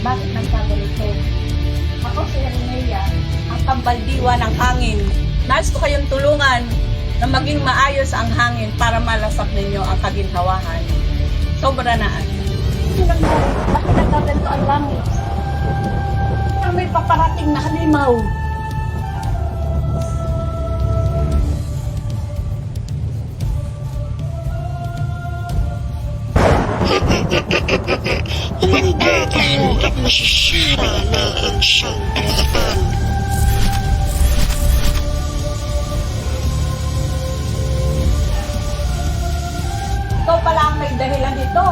Bakit nagkaganito? Ako si Renea, ang pambaldiwa ng hangin. Nais ko kayong tulungan na maging maayos ang hangin para malasap ninyo ang kaginhawahan. Sobra na. Bakit nagkaganito ang langit? Parang may paparating na halimaw. Handa tayo at masisira na ang sanggunian. Ikaw pala ang may dahilan dito.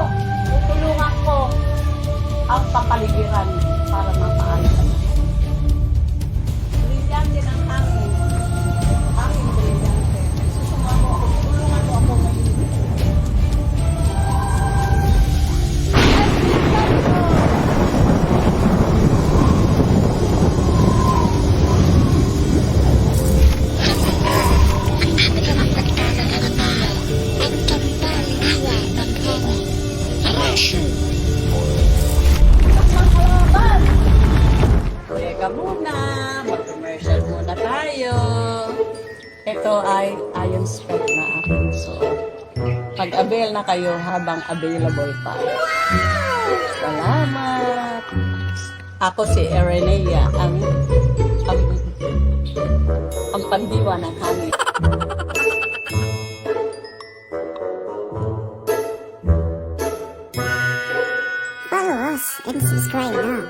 Tutulungan ko ang kapaligiran para mapaayos ang lahat. Brilyante ng hangin. Hangin brilyante. Susuma mo ako. Tulungan mo ako ngayon. Teka muna, mag-commercial muna tayo. Ito ay iron spec na aking suot. Pag-avail na kayo habang available pa. Salamat! Ako si Renea, ang pandiwa ng hangin. Follow us and subscribe now.